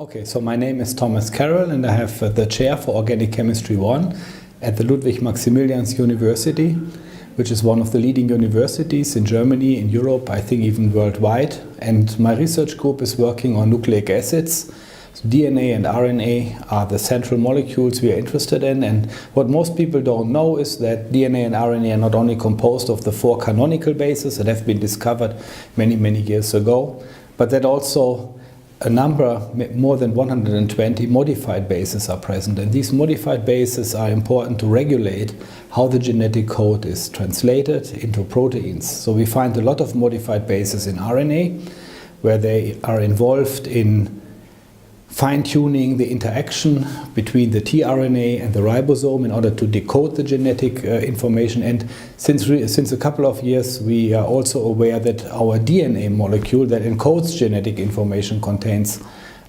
Okay, so my name is Thomas Carell and I have the chair for Organic Chemistry 1 at the Ludwig-Maximilians University, which is one of the leading universities in Germany, in Europe, I think even worldwide. And my research group is working on nucleic acids. So DNA and RNA are the central molecules we are interested in, and what most people don't know is that DNA and RNA are not only composed of the 4 canonical bases that have been discovered many years ago, but that also a number, more than 120 modified bases are present, and these modified bases are important to regulate how the genetic code is translated into proteins. So we find a lot of modified bases in RNA, where they are involved in fine-tuning the interaction between the tRNA and the ribosome in order to decode the genetic information. And since a couple of years we are also aware that our DNA molecule that encodes genetic information contains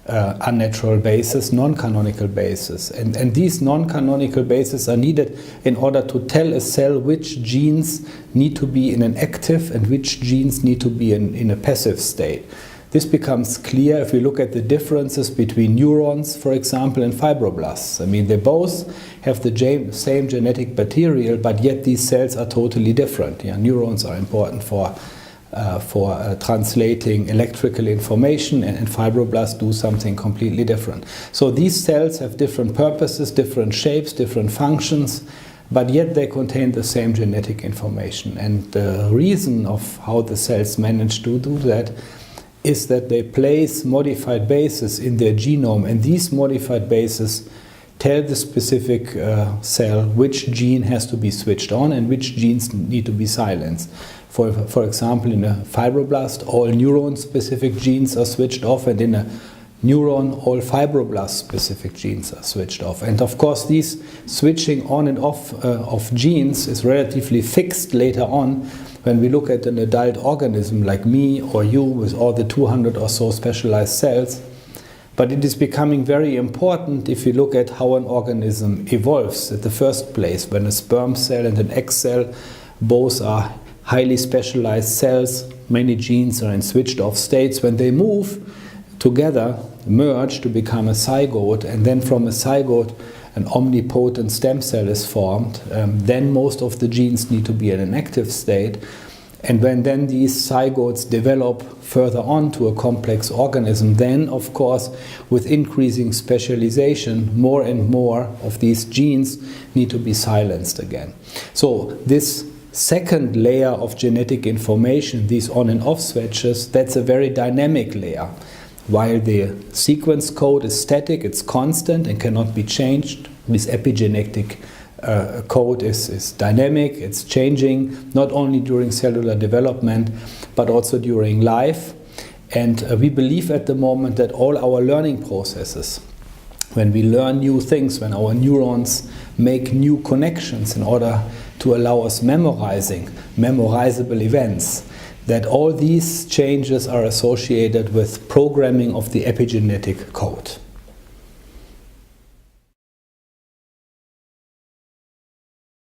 unnatural bases, non-canonical bases. And these non-canonical bases are needed in order to tell a cell which genes need to be in an active and which genes need to be in a passive state. This becomes clear if we look at the differences between neurons, for example, and fibroblasts. I mean, they both have the same genetic material, but yet these cells are totally different. Yeah, neurons are important for translating electrical information, and fibroblasts do something completely different. So these cells have different purposes, different shapes, different functions, but yet they contain the same genetic information. And the reason of how the cells manage to do that is that they place modified bases in their genome, and these modified bases tell the specific cell which gene has to be switched on and which genes need to be silenced. For example, in a fibroblast, all neuron-specific genes are switched off, and in a neuron, all fibroblast-specific genes are switched off. And of course, these switching on and off of genes is relatively fixed later on when we look at an adult organism like me or you with all the 200 or so specialized cells. But it is becoming very important if we look at how an organism evolves at the first place, when a sperm cell and an egg cell both are highly specialized cells, many genes are in switched off states. When they move together, merge to become a zygote, and then from a zygote an omnipotent stem cell is formed, then most of the genes need to be in an active state. And when then these zygotes develop further on to a complex organism, then of course with increasing specialization, more and more of these genes need to be silenced again. So this second layer of genetic information, these on and off switches, that's a very dynamic layer. While the sequence code is static, it's constant and cannot be changed, this epigenetic code is dynamic, it's changing, not only during cellular development, but also during life. And we believe at the moment that all our learning processes, when we learn new things, when our neurons make new connections in order to allow us memorizable events, that all these changes are associated with programming of the epigenetic code.